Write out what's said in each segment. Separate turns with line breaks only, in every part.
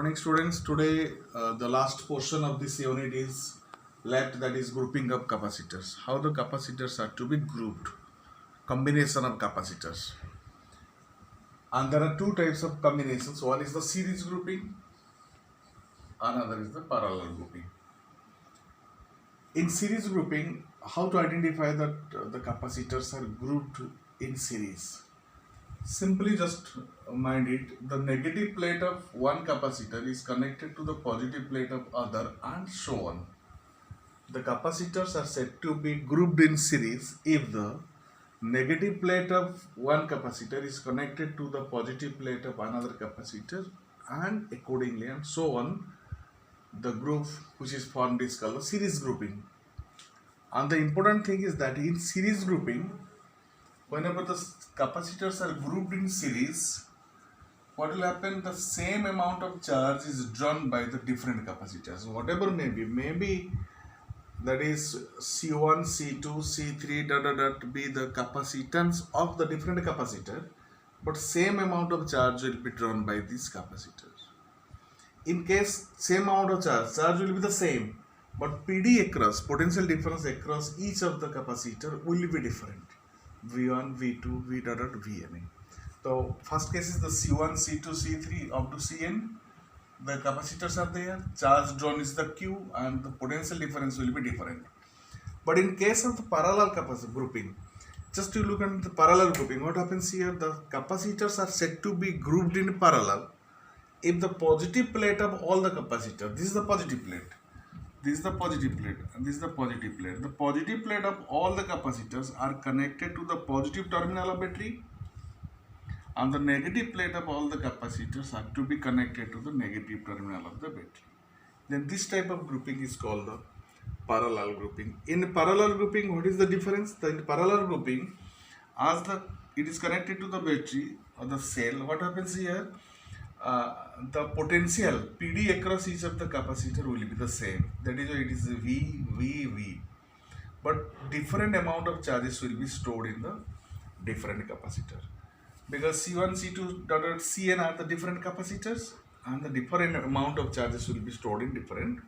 morning, students. Today, the last portion of this unit is left, that is grouping of capacitors. How the capacitors are to be grouped, combination of capacitors. And there are two types of combinations. One is the series grouping, another is the parallel grouping. In series grouping, how to identify that the capacitors are grouped in series? Simply just mind it, the negative plate of one capacitor is connected to the positive plate of other, and so on. The capacitors are said to be grouped in series if the negative plate of one capacitor is connected to the positive plate of another capacitor, and accordingly and so on. The group which is formed is called series grouping. And the important thing is that in series grouping, whenever the capacitors are grouped in series, what will happen? The same amount of charge is drawn by the different capacitors, whatever maybe that is C1, C2, C3 be the capacitance of the different capacitor, but same amount of charge will be drawn by these capacitors. In case same amount of charge will be the same, but PD across, potential difference across each of the capacitor will be different. V1, V2, V Vn. So first case is the C1, C2, C3 up to Cn. The capacitors are there, charge drawn is the Q, and the potential difference will be different. But in case of the parallel capacitor grouping, just to look at the parallel grouping, what happens here? The capacitors are said to be grouped in parallel if the positive plate of all the capacitors, this is the positive plate, this is the positive plate, and this is the positive plate. The positive plate of all the capacitors are connected to the positive terminal of battery, and the negative plate of all the capacitors are to be connected to the negative terminal of the battery. Then this type of grouping is called the parallel grouping. In parallel grouping, what is the difference? In parallel grouping, as it is connected to the battery or the cell, what happens here? The potential PD across each of the capacitor will be the same. That is why it is V. But different amount of charges will be stored in the different capacitor. Because C1, C2, Cn are the different capacitors, and the different amount of charges will be stored in different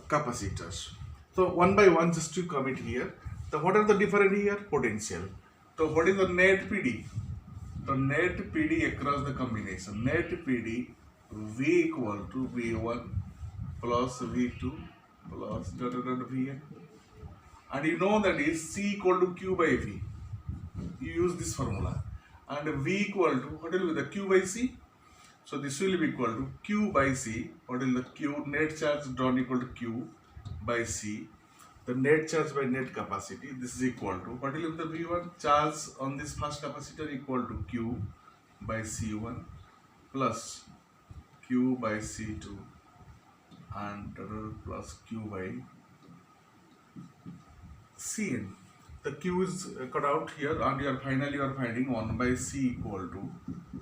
capacitors. So one by one, just to commit here. So what are the different here? Potential. So what is the net PD? The net PD across the combination. Net PD V equal to V1 plus V2 plus Vn. And you know that is C equal to Q by V. You use this formula. And V equal to, what will be the Q by C? So this will be equal to Q by C. What is the Q? Net charge drawn equal to Q by C. The net charge by net capacity. This is equal to, what will be the V1? Charge on this first capacitor equal to Q by C1 plus Q by C2 and plus Q by Cn. The Q is cut out here, and you are finding 1 by C equal to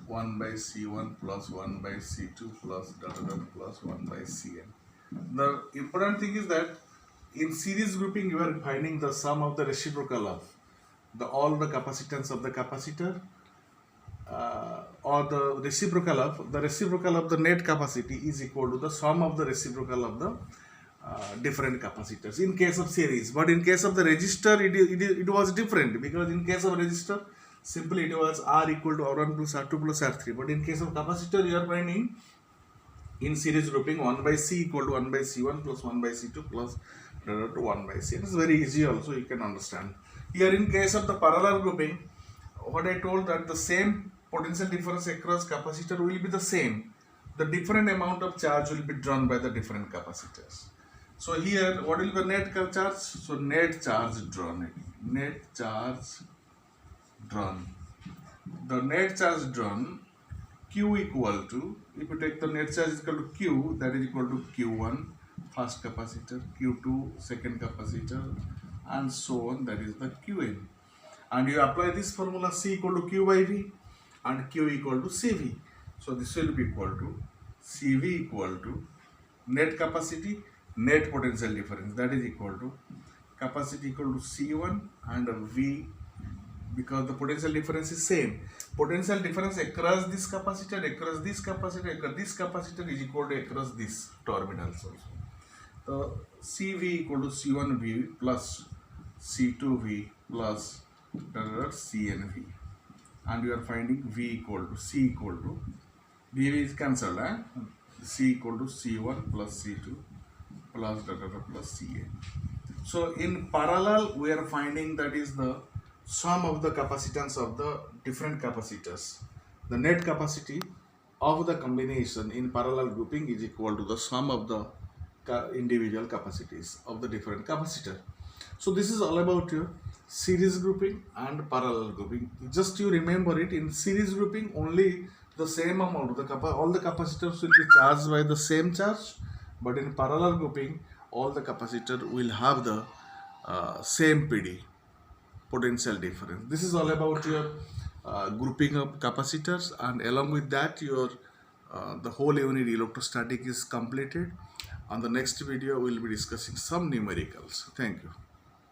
1 by C1 plus 1 by C2 plus plus 1 by Cn. The important thing is that in series grouping, you are finding the sum of the reciprocal of all the capacitance of the capacitor, or the reciprocal of the net capacity is equal to the sum of the reciprocal of the different capacitors in case of series. But in case of the resistor, it was different, because in case of resistor, simply it was R equal to R1 plus R2 plus R3. But in case of capacitor, you are finding in series grouping 1 by C equal to 1 by C1 plus 1 by C2 plus 1 by C. It is very easy also, you can understand. Here in case of the parallel grouping, what I told, that the same potential difference across capacitor will be the same. The different amount of charge will be drawn by the different capacitors. So here, what will be the net charge? So net charge drawn. Net charge drawn. The net charge drawn, Q equal to, if you take the net charge is equal to Q, that is equal to Q1 first capacitor, Q2 second capacitor, and so on, that is the Qn. And you apply this formula, C equal to Q by V and Q equal to CV. So this will be equal to CV equal to net capacity, net potential difference, that is equal to capacity equal to C1 and V because the potential difference is same. Potential difference across this capacitor, across this capacitor, across this capacitor is equal to across this terminals also. So CV equal to C1V plus C2V plus CNV, and you are finding V equal to C equal to V is cancelled, C equal to C1 plus C2 plus plus CN. So in parallel we are finding that is the sum of the capacitance of the different capacitors. The net capacity of the combination in parallel grouping is equal to the sum of the individual capacities of the different capacitor. So this is all about your series grouping and parallel grouping. Just you remember it, in series grouping only the same amount, all the capacitors will be charged by the same charge, but in parallel grouping all the capacitor will have the same PD, potential difference. This is all about your grouping of capacitors, and along with that your the whole unit electrostatic is completed. On the next video we will be discussing some numericals. Thank you.